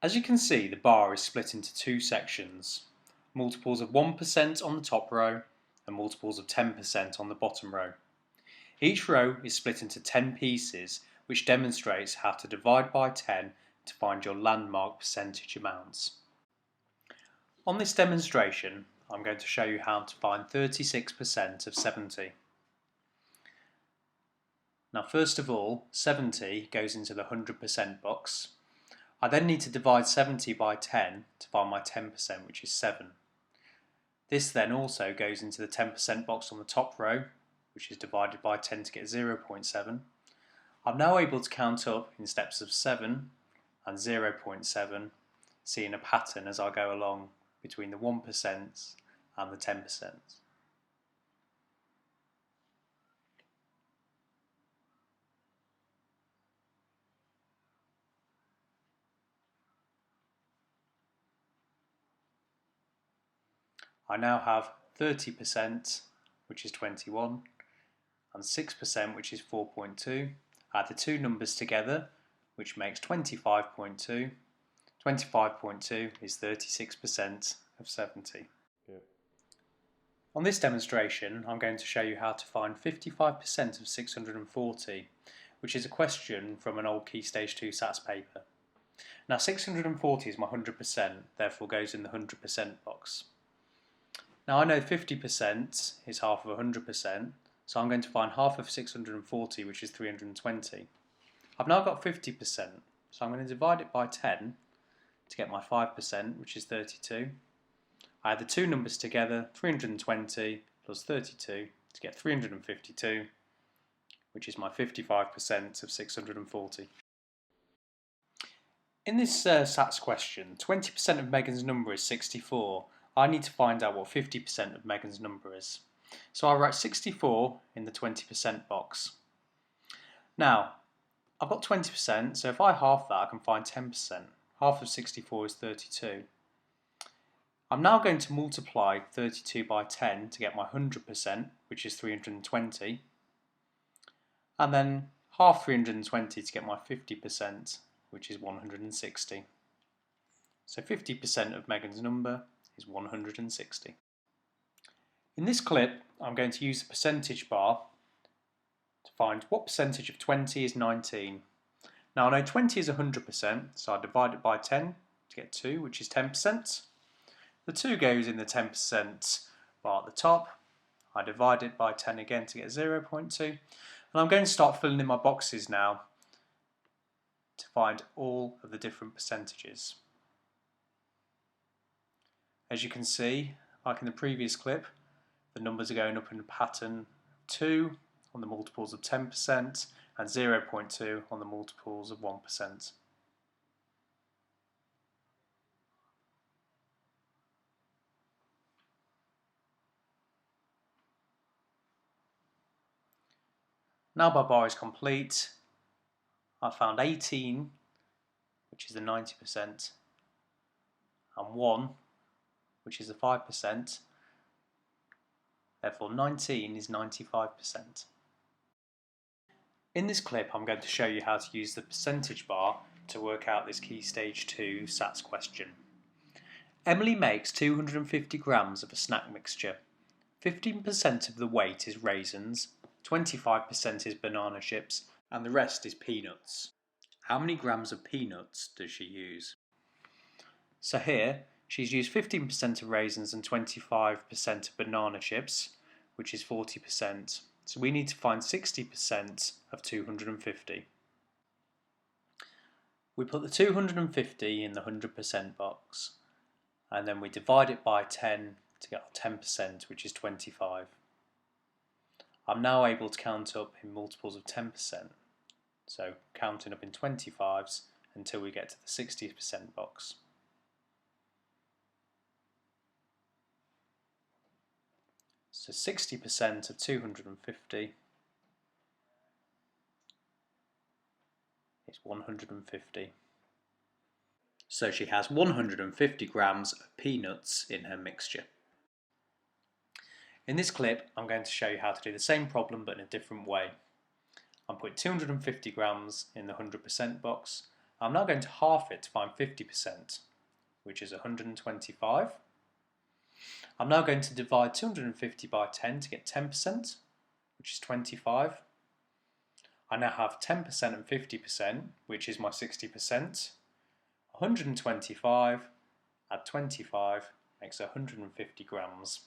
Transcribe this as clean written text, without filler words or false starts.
As you can see, the bar is split into two sections, multiples of 1% on the top row and multiples of 10% on the bottom row. Each row is split into 10 pieces, which demonstrates how to divide by 10 to find your landmark percentage amounts. On this demonstration, I'm going to show you how to find 36% of 70. Now first of all, 70 goes into the 100% box. I then need to divide 70 by 10 to find my 10%, which is 7. This then also goes into the 10% box on the top row, which is divided by 10 to get 0.7. I'm now able to count up in steps of 7 and 0.7, seeing a pattern as I go along between the 1% and the 10%. I now have 30%, which is 21, and 6%, which is 4.2. Add the two numbers together, which makes 25.2. 25.2 is 36% of 70. Yeah. On this demonstration, I'm going to show you how to find 55% of 640, which is a question from an old Key Stage 2 SATS paper. Now 640 is my 100%, therefore goes in the 100% box. Now I know 50% is half of 100%, so I'm going to find half of 640, which is 320. I've now got 50%, so I'm going to divide it by 10 to get my 5%, which is 32. I add the two numbers together, 320 plus 32, to get 352, which is my 55% of 640. In this SATS question, 20% of Megan's number is 64. I need to find out what 50% of Megan's number is. So I write 64 in the 20% box. Now, I've got 20%, so if I half that, I can find 10%. Half of 64 is 32. I'm now going to multiply 32 by 10 to get my 100%, which is 320. And then half 320 to get my 50%, which is 160. So 50% of Megan's number is 160. In this clip, I'm going to use the percentage bar to find what percentage of 20 is 19. Now I know 20 is 100%, so I divide it by 10 to get 2, which is 10%. The 2 goes in the 10% bar at the top. I divide it by 10 again to get 0.2. And I'm going to start filling in my boxes now to find all of the different percentages. As you can see, like in the previous clip, the numbers are going up in a pattern of 2 on the multiples of 10% and 0.2 on the multiples of 1%. Now my bar is complete. I found 18, which is the 90%, and 1, which is the 5%. Therefore 19 is 95%. In this clip I'm going to show you how to use the percentage bar to work out this Key Stage 2 SATS question. Emily makes 250 grams of a snack mixture. 15% of the weight is raisins, 25% is banana chips, and the rest is peanuts. How many grams of peanuts does she use? So here, she's used 15% of raisins and 25% of banana chips, which is 40%. So we need to find 60% of 250. We put the 250 in the 100% box, and then we divide it by 10 to get our 10%, which is 25. I'm now able to count up in multiples of 10%, so counting up in 25s until we get to the 60% box. So 60% of 250 is 150. So she has 150 grams of peanuts in her mixture. In this clip, I'm going to show you how to do the same problem but in a different way. I'm putting 250 grams in the 100% box I'm now going to half it to find 50%, which is 125. I'm now going to divide 250 by 10 to get 10%, which is 25. I now have 10% and 50%, which is my 60%. 125 add 25 makes 150 grams.